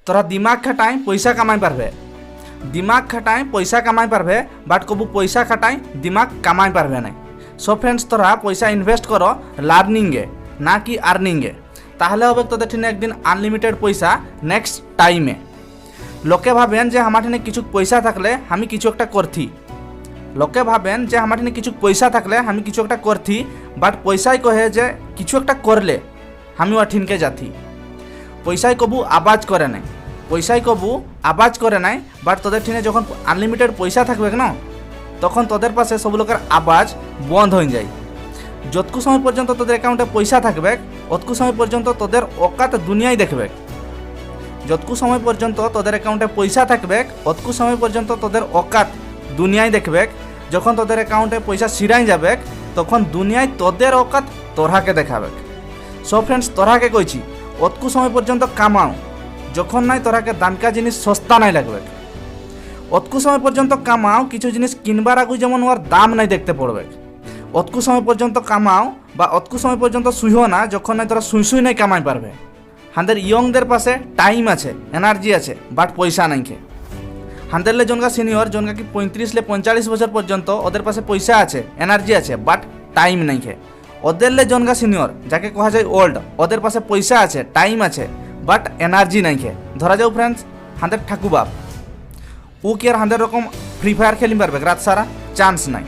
তোরা দিমাগ খাটাই পয়সা কামাই পারবে, দিমাগ খাটাই পয়সা কামাই পারবে, বাট কবু পয়সা খাটাই দিমাগ কামাই পারবে না। সো ফ্রেন্ডস, তোরা পয়সা ইনভেস্ট করো লার্নিংয়ে না কি আর্নিংয়ে, তাহলে হবে তোদের ঠিনে একদিন আনলিমিটেড পয়সা নেক্সট টাইমে। লোকে ভাবেন যে আমার ঠিনে কিছু পয়সা থাকলে আমি কিছু একটা করছি, লোকে ভাবেন যে আমার ঠিনে কিছু পয়সা থাকলে আমি কিছু একটা করছি, বাট পয়সাই কহে যে কিছু একটা করলে আমি ওঠিনকে যাথি। পয়সাই কবু আবাজ করে নাই, পয়সাই কবু আবাজ করে নাই, বাট তোদের ঠিনে যখন আনলিমিটেড পয়সা থাকবে না, তখন তোদের পাশে সব লোকের আবাজ বন্ধ হয়ে যায়। যতকু সময় পর্যন্ত তোদের অ্যাকাউন্টে পয়সা থাকবে, অতকু সময় পর্যন্ত তোদের অকাত দুনিয়ায় দেখবে। যতকু সময় পর্যন্ত তোদের অ্যাকাউন্টে পয়সা থাকবে, অতকু সময় পর্যন্ত তোদের অকাত দুনিয়ায় দেখবে। যখন তোদের অ্যাকাউন্টে পয়সা ছিড়াই যাবে, তখন দুনিয়ায় তোদের অকাত তোরাকে দেখাবে। সো ফ্রেন্ডস, তোরাকে কইছি অতকু সময় পর্যন্ত কামাও, যখন নাই তোরাকে দামকা জিনিস সস্তা নাই লাগবে। অতকু সময় পর্যন্ত কামাও, কিছু জিনিস কিনবার আগু যেমন ওর দাম নাই দেখতে পড়বে। অতকু সময় পর্যন্ত কামাও বা অতকু সময় পর্যন্ত শুইও না, যখন নাই তোরা শুই নাই কামাই পারবে। হাঁদের ইয়ংদের পাশে টাইম আছে, এনার্জি আছে, বাট পয়সা নাই খে। হাঁদেরলে জনকা সিনিয়র, জনকা কি 35-45 বছর পর্যন্ত ওদের পাশে পয়সা আছে, এনার্জি আছে, বাট টাইম নাই খে। ওদেরলে জনকা সিনিয়র, যাকে কোয়া যায় ওল্ড, ওদের পাশে পয়সা আছে, টাইম আছে, বাট এনার্জি নাই খে। ধরা যাও ফ্রেন্ডস, হাঁদের ঠাকুবাপ, ও কি আর হাঁদের রকম ফ্রি ফায়ার খেলি পারবে রাত সারা? চান্স নাই।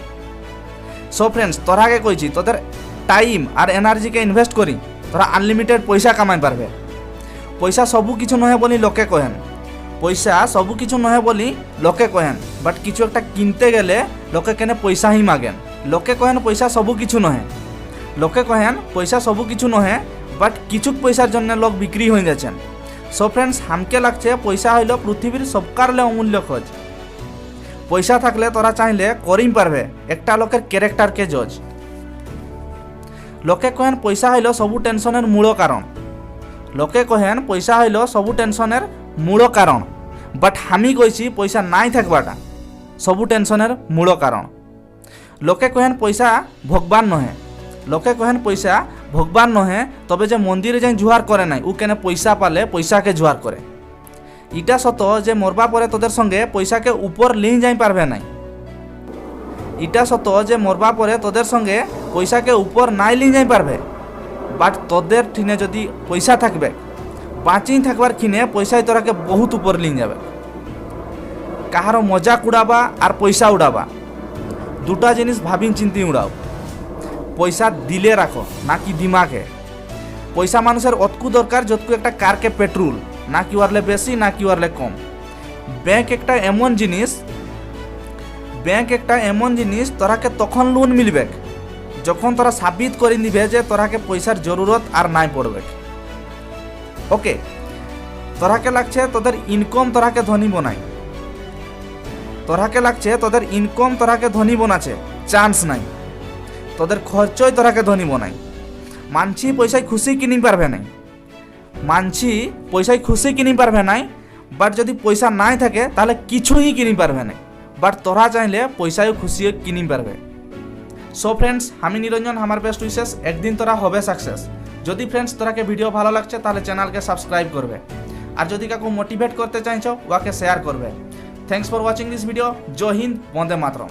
সো ফ্রেন্ডস, তোরাকে কইছি তোদের টাইম আর এনার্জিকে ইনভেস্ট করি তোরা আনলিমিটেড পয়সা কামাই পারবে। পয়সা সবু কিছু নহে বলি লোকে কহেন, পয়সা সবু কিছু নহে বলি লোকে কহেন, বাট কিছু একটা কিনতে গেলে লোকে কেনে পয়সা হি মাগেন। লোকে কহেন পয়সা সবু কিছু নহে, লোকে কহেন পয়সা সবু কিছু নহে, বাট কিছু পয়সার জন্য লোক বিক্রি হয়ে যাচ্ছেন। সো ফ্রেন্ডস, হামকে লাগছে পয়সা হইল পৃথিবীর সবকারলে অমূল্য খোঁজ। পয়সা থাকলে তোরা চাইলে করিম পারবে একটা লোকের ক্যারেক্টারকে জজ। লোকে কহেন পয়সা হইল সবু টেনশনের মূল কারণ, লোকে কহেন পয়সা হইল সবু টেনশনের মূল কারণ, বাট আমি কইছি পয়সা নাই থাকবাটা সবু টেনশনের মূল কারণ। লোকে কহেন পয়সা ভগবান নহে, লোকে কহেন পয়সা ভগবান নহে, তবে যে মন্দিরে যাই জুহার করে নাই ও কেনে পয়সা পালে পয়সাকে জুহার করে। ইটা সত যে মরবা পরে তোদের সঙ্গে পয়সাকে উপর লিয়ে যাই পারবে নাই, ইটা সত যে মরবা পরে তোদের সঙ্গে পয়সাকে উপর নাই লিয়ে যাই পারবে, বাট তোদের ঠিনে যদি পয়সা থাকবে, বাঁচিয়ে থাকবার খিনে পয়সায় তোরাকে বহুত উপর লিয়ে যাবে। কাহারও মজাক উড়াবা আর পয়সা উড়াবা, দুটা জিনিস ভাবিন চিন্তি উড়াও। পয়সা দিলে রাখো না কি দিমাগে। পয়সা মানুষের অতকু দরকার যতকু একটা কারকে পেট্রোল, না কি ওয়ারলে বেশি না কি ওয়ারলে কম। ব্যাংক একটা এমন জিনিস তোরাকে তখন লোন মিলবে যখন তোরা সাবিত করে নিবে যে তোরাকে পয়সার জরুরত আর নাই পড়বে। ওকে, তোরাকে লাগছে তোদের ইনকম তোরাকে ধনী বনাই, তোরাকে লাগছে তোদের ইনকম তোরাকে ধনী বনাছে, চান্স নাই। তোদের খরচই তোরাকে ধনী বনাই। মানছি পয়সায় খুশি কিনি পারবে নাই, মানছি পয়সায় খুশি কিনি পারবে নাই, বাট যদি পয়সা নাই থাকে তাহলে কিছুই কিনি পারবে নাই, বাট তোরা চাইলে পয়সায় খুশি কিনি পারবে। সো ফ্রেন্ডস, আমি নিরঞ্জন, আমার বেস্ট উইশেস, একদিন তোরা হবে সাকসেস। যদি ফ্রেন্ডস তোরাকে ভিডিও ভালো লাগছে তাহলে চ্যানেলকে সাবস্ক্রাইব করবে, আর যদি কাউকে মোটিভেট করতে চাইছো ওকে শেয়ার করবে। Thanks for watching this video. জয় হিন্দ, বন্দে মাতরম।